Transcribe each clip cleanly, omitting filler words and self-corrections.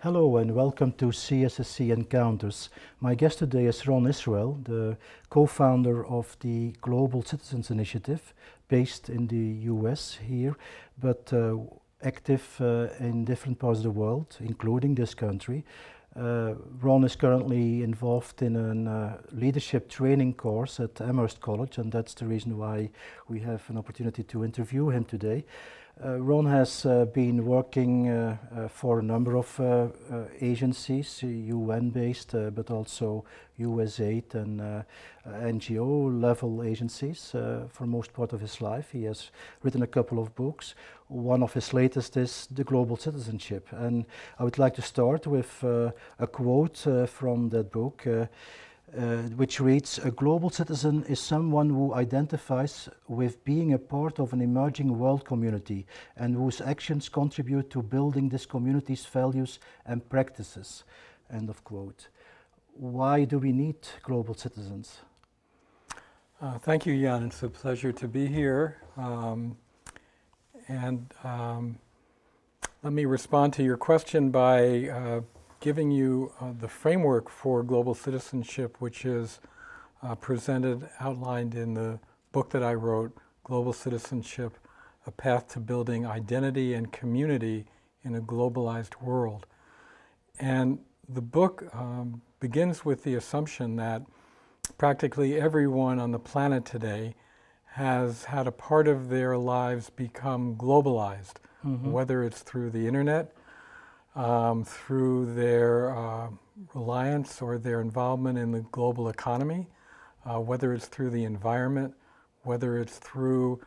Hello and welcome to CSSC Encounters. My guest today is Ron Israel, the co-founder of the Global Citizens Initiative, based in the US here, but active in different parts of the world, including this country. Ron is currently involved in a leadership training course at Amherst College, and that's the reason why we have an opportunity to interview him today. Ron has been working for a number of agencies, UN-based, but also USAID and NGO-level agencies for most part of his life. He has written a couple of books. One of his latest is The Global Citizenship. And I would like to start with a quote from that book, which reads, "A global citizen is someone who identifies with being a part of an emerging world community and whose actions contribute to building this community's values and practices." End of quote. Why do we need global citizens? Thank you, Jan. It's a pleasure to be here. Let me respond to your question by giving you the framework for global citizenship, which is presented, outlined in the book that I wrote, Global Citizenship, A Path to Building Identity and Community in a Globalized World. And the book begins with the assumption that practically everyone on the planet today has had a part of their lives become globalized, whether it's through the internet, through their reliance or their involvement in the global economy, whether it's through the environment, whether it's through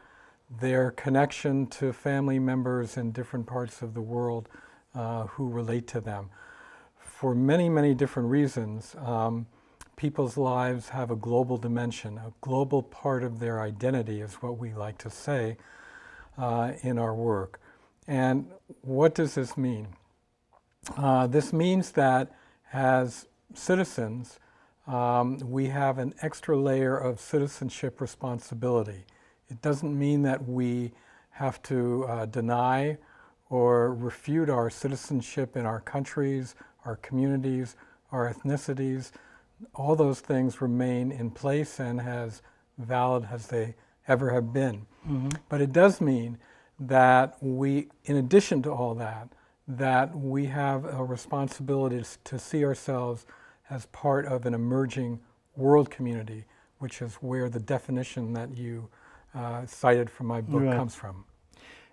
their connection to family members in different parts of the world who relate to them. For many, many different reasons, people's lives have a global dimension, a global part of their identity is what we like to say in our work. And what does this mean? This means that as citizens, we have an extra layer of citizenship responsibility. It doesn't mean that we have to deny or refute our citizenship in our countries, our communities, our ethnicities. All those things remain in place and as valid as they ever have been. But it does mean that we, in addition to all that, that we have a responsibility to see ourselves as part of an emerging world community, which is where the definition that you cited from my book comes from.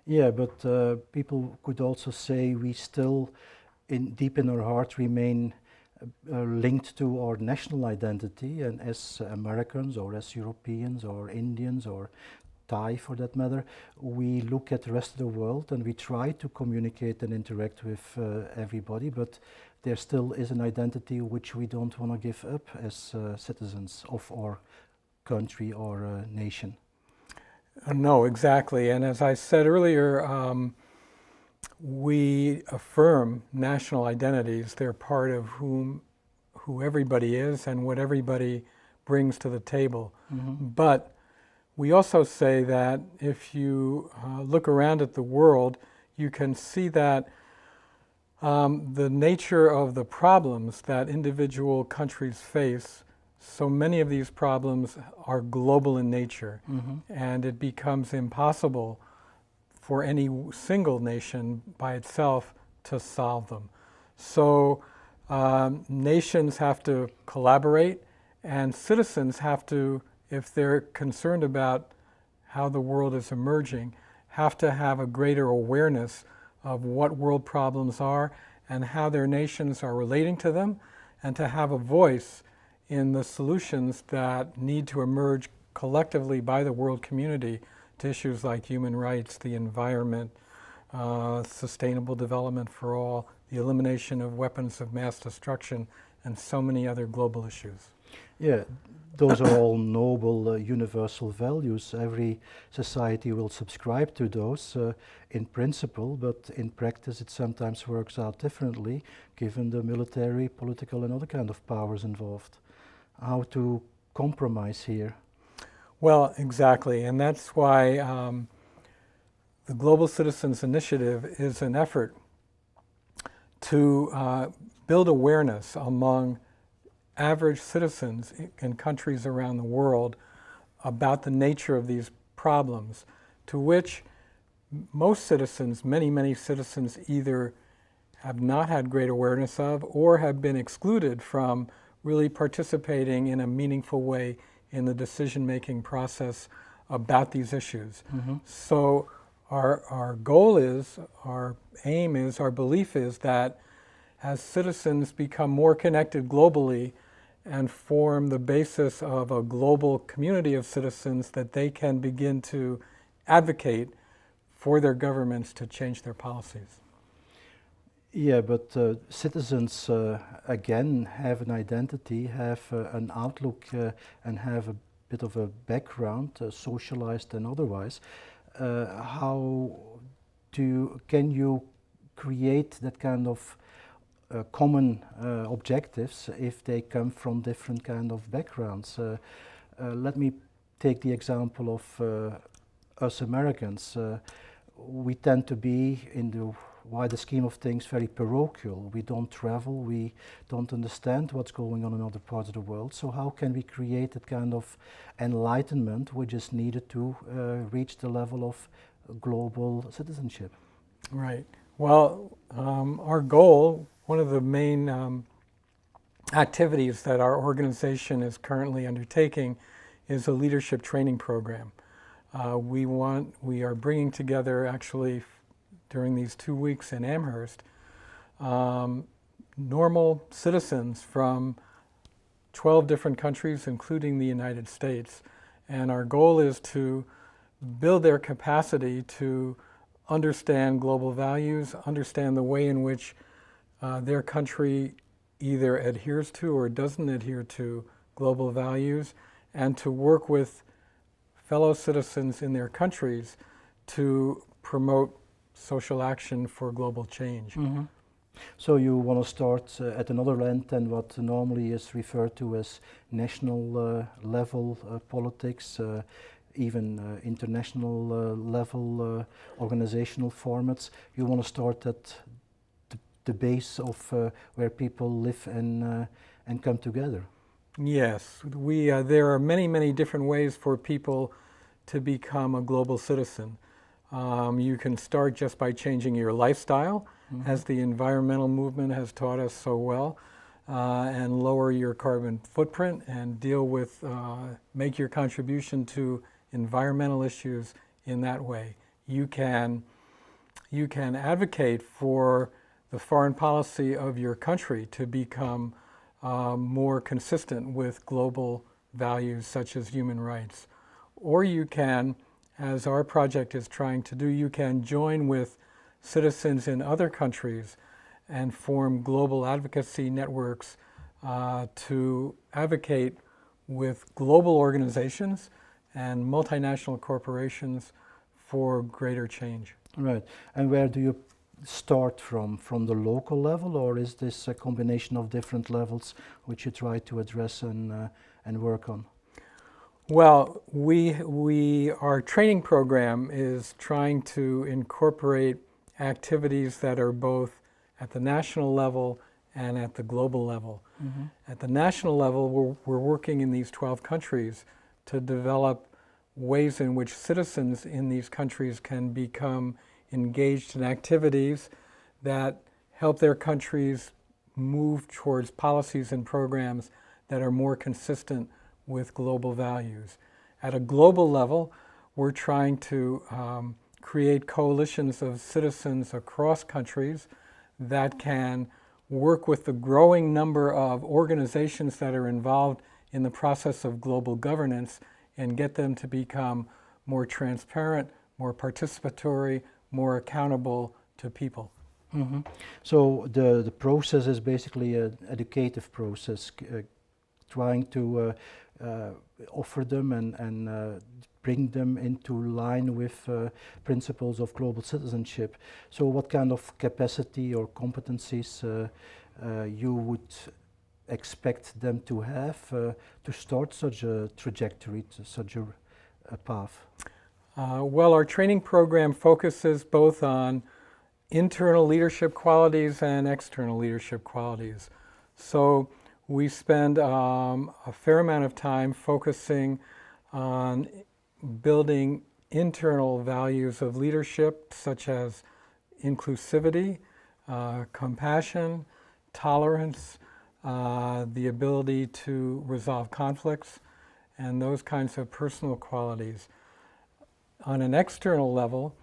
Yeah, but people could also say we still, deep in our heart, remain linked to our national identity, and as Americans or as Europeans or Indians or Thai for that matter, we look at the rest of the world and we try to communicate and interact with everybody, but there still is an identity which we don't want to give up as citizens of our country or nation. No, exactly. And as I said earlier, we affirm national identities. They're part of who everybody is and what everybody brings to the table. But we also say that if you look around at the world, you can see that the nature of the problems that individual countries face, so many of these problems are global in nature, and it becomes impossible for any single nation by itself to solve them. So nations have to collaborate, and citizens have to, if they're concerned about how the world is emerging, have to have a greater awareness of what world problems are and how their nations are relating to them, and to have a voice in the solutions that need to emerge collectively by the world community to issues like human rights, the environment, sustainable development for all, the elimination of weapons of mass destruction, and so many other global issues. Yeah, those are all noble universal values. Every society will subscribe to those in principle, but in practice it sometimes works out differently given the military, political and other kind of powers involved. How to compromise here? Well, exactly, and that's why the Global Citizens Initiative is an effort to build awareness among average citizens in countries around the world about the nature of these problems, to which most citizens, many citizens, either have not had great awareness of or have been excluded from really participating in a meaningful way in the decision-making process about these issues. So our goal is, our aim is, our belief is that as citizens become more connected globally and form the basis of a global community of citizens, that they can begin to advocate for their governments to change their policies. Yeah, but citizens again have an identity, have an outlook, and have a bit of a background, socialized and otherwise. How can you create that kind of common objectives if they come from different kind of backgrounds? Let me take the example of us Americans. We tend to be, in the wider scheme of things, very parochial. We don't travel, we don't understand what's going on in other parts of the world. So how can we create that kind of enlightenment which is needed to reach the level of global citizenship? Right. Well, our goal, one of the main activities that our organization is currently undertaking, is a leadership training program. We are bringing together, actually, during these 2 weeks in Amherst, normal citizens from 12 different countries, including the United States. And our goal is to build their capacity to understand global values, understand the way in which their country either adheres to or doesn't adhere to global values, and to work with fellow citizens in their countries to promote social action for global change. So you want to start at another end than what normally is referred to as national level politics, even international level organizational formats. You want to start at the base of where people live and come together. Yes, there are many different ways for people to become a global citizen. You can start just by changing your lifestyle, as the environmental movement has taught us so well, and lower your carbon footprint and deal with, make your contribution to environmental issues in that way. You can advocate for the foreign policy of your country to become more consistent with global values such as human rights. Or you can, as our project is trying to do, you can join with citizens in other countries and form global advocacy networks to advocate with global organizations and multinational corporations for greater change. Right. And where do you start from? From the local level, or is this a combination of different levels which you try to address and work on? Well, our training program is trying to incorporate activities that are both at the national level and at the global level. At the national level, we're working in these 12 countries to develop ways in which citizens in these countries can become engaged in activities that help their countries move towards policies and programs that are more consistent with global values. At a global level, we're trying to create coalitions of citizens across countries that can work with the growing number of organizations that are involved in the process of global governance and get them to become more transparent, more participatory, more accountable to people. So the process is basically an educative process, trying to offer them and bring them into line with principles of global citizenship. So what kind of capacity or competencies you would expect them to have to start such a trajectory, to such a path? Well, our training program focuses both on internal leadership qualities and external leadership qualities. So we spend a fair amount of time focusing on building internal values of leadership, such as inclusivity, compassion, tolerance, the ability to resolve conflicts, and those kinds of personal qualities. On an external level,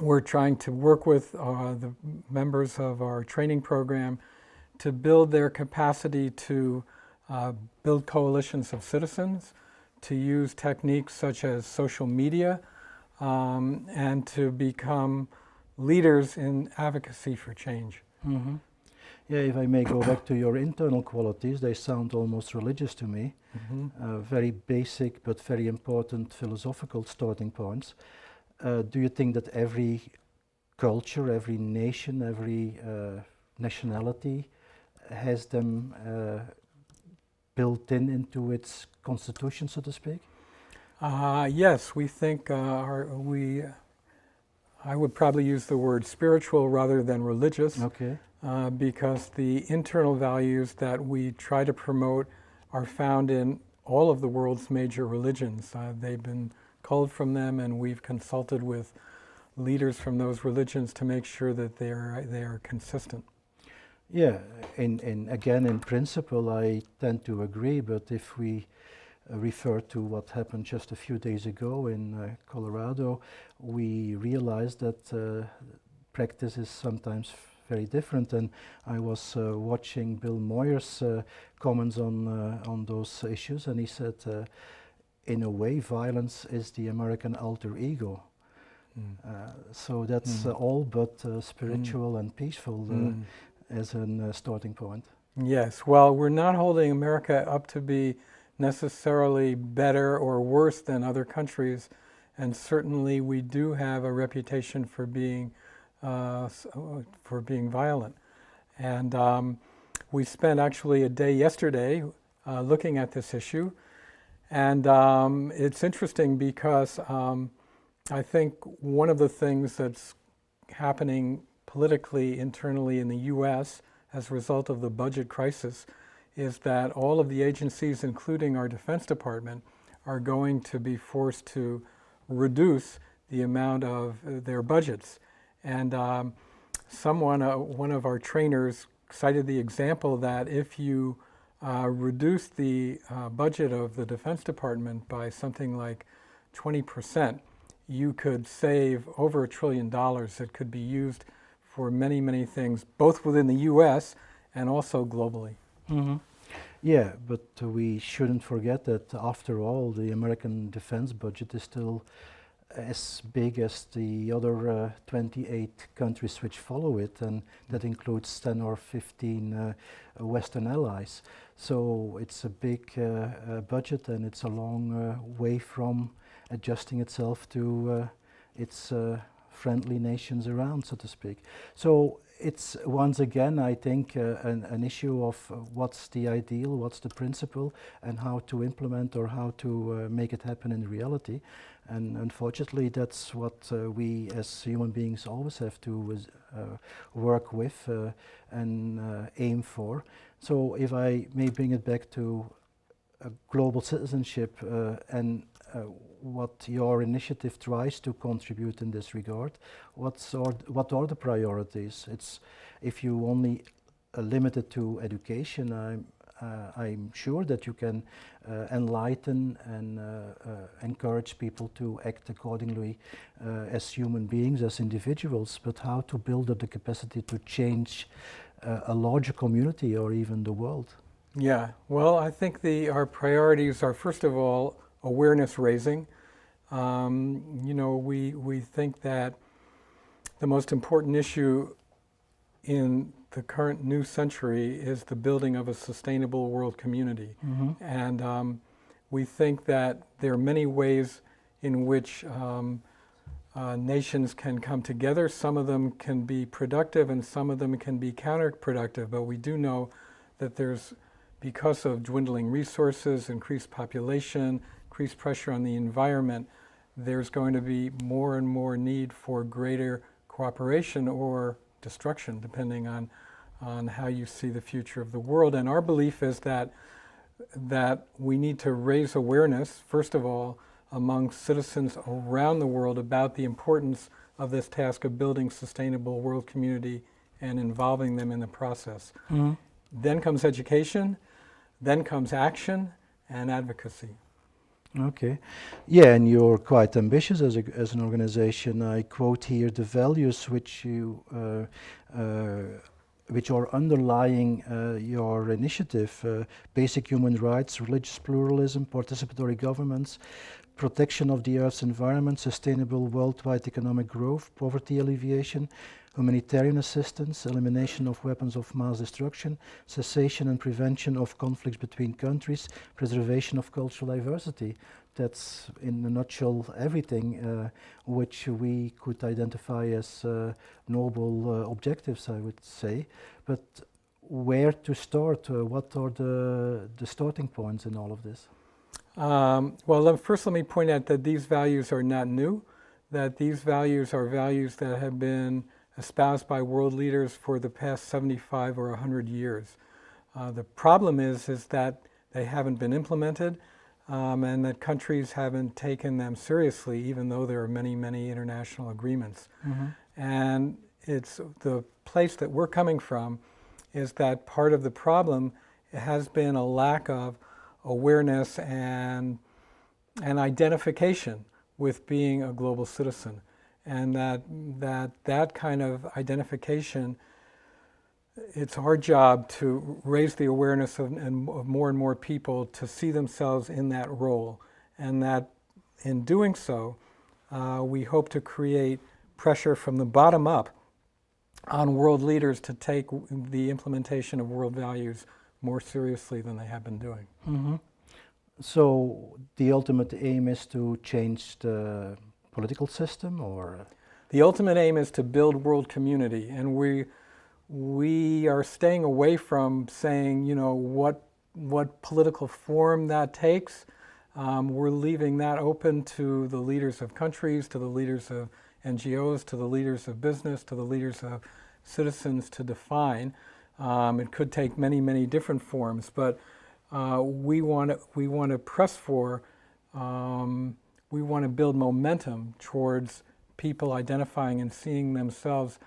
we're trying to work with the members of our training program to build their capacity to build coalitions of citizens, to use techniques such as social media, and to become leaders in advocacy for change. Mm-hmm. Yeah, if I may go back to your internal qualities, they sound almost religious to me. Mm-hmm. Very basic but very important philosophical starting points. Do you think that every culture, every nation, every nationality has them built into its constitution, so to speak? Yes, we think I would probably use the word spiritual rather than religious. Okay. Because the internal values that we try to promote are found in all of the world's major religions. They've been culled from them, and we've consulted with leaders from those religions to make sure that they are consistent. Yeah, again, in principle, I tend to agree, but if we refer to what happened just a few days ago in Colorado, we realized that practice is sometimes very different, and I was watching Bill Moyer's comments on those issues, and he said, in a way, violence is the American alter ego. So that's all but spiritual and peaceful as a starting point. Yes, well, we're not holding America up to be necessarily better or worse than other countries, and certainly we do have a reputation for being violent. And we spent actually a day yesterday looking at this issue, and it's interesting because I think one of the things that's happening politically internally in the U.S. as a result of the budget crisis is that all of the agencies, including our Defense Department, are going to be forced to reduce the amount of their budgets. And one of our trainers cited the example that if you reduce the budget of the Defense Department by something like 20%, you could save over $1 trillion that could be used for many, many things, both within the U.S. and also globally. Mm-hmm. Yeah, but we shouldn't forget that after all, the American defense budget is still as big as the other 28 countries which follow it, and that includes 10 or 15 Western allies. So it's a big budget, and it's a long way from adjusting itself to its friendly nations around, so to speak. So it's once again, I think, an issue of what's the ideal, what's the principle, and how to implement or how to make it happen in reality. And unfortunately, that's what we as human beings always have to work with and aim for. So if I may bring it back to global citizenship and what your initiative tries to contribute in this regard, what are the priorities? It's if you only limit it to education, I'm sure that you can enlighten and encourage people to act accordingly as human beings, as individuals, but how to build up the capacity to change a larger community or even the world? Yeah, well, I think our priorities are, first of all, awareness raising. We think that the most important issue in the current new century is the building of a sustainable world community. Mm-hmm. And we think that there are many ways in which nations can come together. Some of them can be productive and some of them can be counterproductive, but we do know that because of dwindling resources, increased population, increased pressure on the environment, there's going to be more and more need for greater cooperation or destruction, depending on how you see the future of the world. And our belief is that we need to raise awareness, first of all, among citizens around the world about the importance of this task of building sustainable world community and involving them in the process. Mhm. Then comes education, then comes action and advocacy. Okay. Yeah, and you're quite ambitious as an organization. I quote here the values which are underlying your initiative: basic human rights, religious pluralism, participatory governments, protection of the Earth's environment, sustainable worldwide economic growth, poverty alleviation, humanitarian assistance, elimination of weapons of mass destruction, cessation and prevention of conflicts between countries, preservation of cultural diversity. That's in a nutshell everything which we could identify as noble objectives, I would say. But where to start? What are the starting points in all of this? Well, first let me point out that these values are not new, that these values are values that have been espoused by world leaders for the past 75 or 100 years. The problem is that they haven't been implemented and that countries haven't taken them seriously, even though there are many, many international agreements. Mm-hmm. And it's the place that we're coming from is that part of the problem has been a lack of awareness and identification with being a global citizen. And that kind of identification, it's our job to raise the awareness of more and more people to see themselves in that role. And that in doing so, we hope to create pressure from the bottom up on world leaders to take the implementation of world values more seriously than they have been doing. Mm-hmm. So the ultimate aim is to change the political system, or? The ultimate aim is to build world community, and we are staying away from saying, you know, what political form that takes. We're leaving that open to the leaders of countries, to the leaders of NGOs, to the leaders of business, to the leaders of citizens to define. It could take many, many different forms, but we want to press for. We want to build momentum towards people identifying and seeing themselves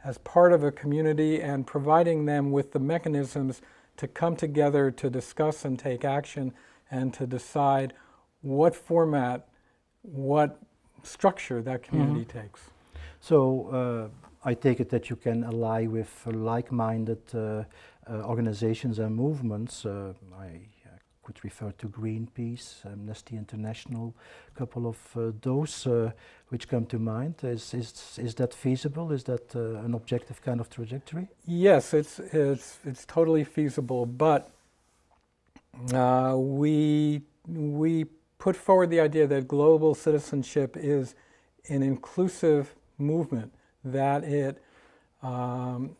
as part of a community and providing them with the mechanisms to come together to discuss and take action and to decide what format, what structure that community takes. So I take it that you can ally with like-minded organizations and movements. I could refer to Greenpeace, Amnesty International, a couple of those which come to mind. Is that feasible? Is that an objective kind of trajectory? Yes, it's totally feasible, but we put forward the idea that global citizenship is an inclusive movement, that it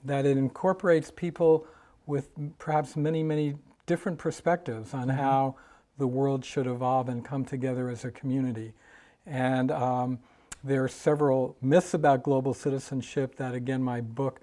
incorporates people with perhaps many, many different perspectives on how the world should evolve and come together as a community. And there are several myths about global citizenship that, again, my book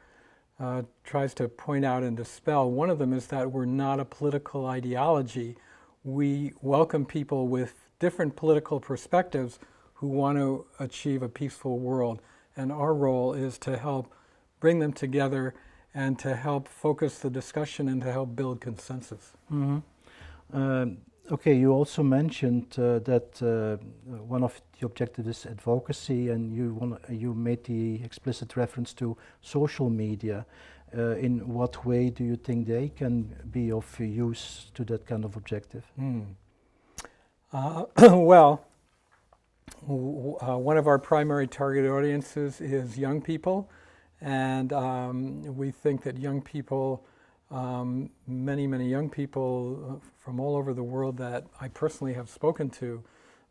tries to point out and dispel. One of them is that we're not a political ideology. We welcome people with different political perspectives who want to achieve a peaceful world. And our role is to help bring them together and to help focus the discussion and to help build consensus. Mm-hmm. Okay, you also mentioned that one of the objectives is advocacy, and you made the explicit reference to social media. In what way do you think they can be of use to that kind of objective? Well, one of our primary target audiences is young people, and we think that young people, many, many young people from all over the world that I personally have spoken to,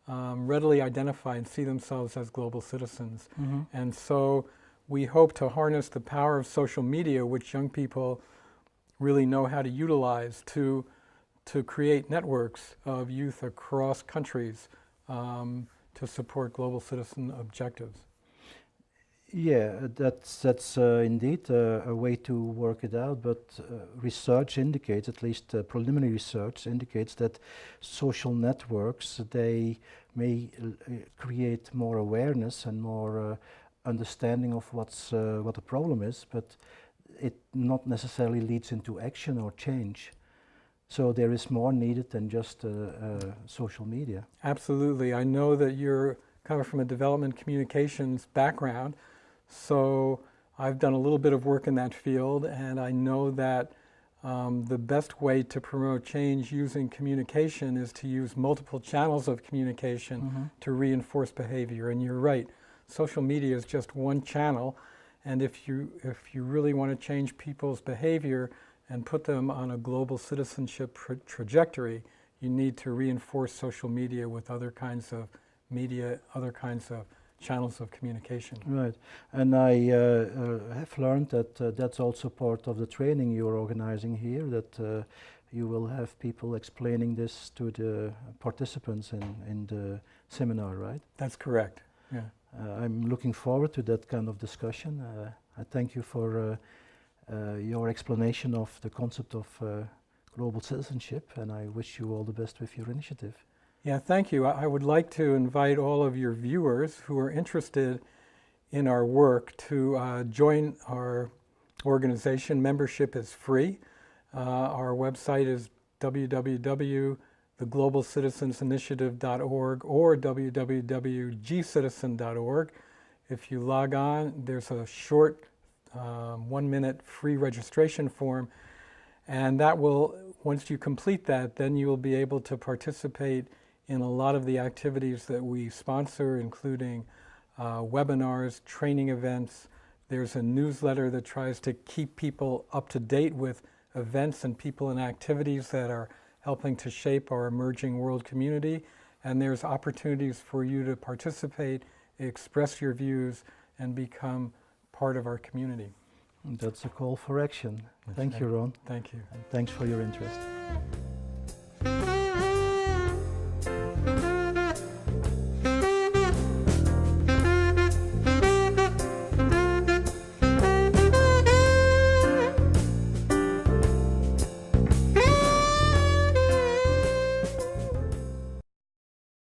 readily identify and see themselves as global citizens. Mm-hmm. And so we hope to harness the power of social media, which young people really know how to utilize, to create networks of youth across countries to support global citizen objectives. Yeah, that's indeed a way to work it out, but research indicates, at least preliminary research indicates, that social networks, they may create more awareness and more understanding of what the problem is, but it not necessarily leads into action or change. So there is more needed than just social media. Absolutely. I know that you're coming from a development communications background, so I've done a little bit of work in that field, and I know that the best way to promote change using communication is to use multiple channels of communication to reinforce behavior. And you're right, social media is just one channel, and if you really want to change people's behavior and put them on a global citizenship trajectory, you need to reinforce social media with other kinds of media, other kinds of channels of communication. Right, and I have learned that that's also part of the training you're organizing here, that you will have people explaining this to the participants in the seminar, right? That's correct, yeah. I'm looking forward to that kind of discussion. I thank you for your explanation of the concept of global citizenship, and I wish you all the best with your initiative. Yeah, thank you. I would like to invite all of your viewers who are interested in our work to join our organization. Membership is free. Our website is www.theglobalcitizensinitiative.org or www.gcitizen.org. If you log on, there's a short 1-minute free registration form, and that will, once you complete that, then you will be able to participate in a lot of the activities that we sponsor, including webinars, training events. There's a newsletter that tries to keep people up to date with events and people and activities that are helping to shape our emerging world community. And there's opportunities for you to participate, express your views, and become part of our community. That's a call for action. Thank you, Ron. Thank you. And thanks for your interest.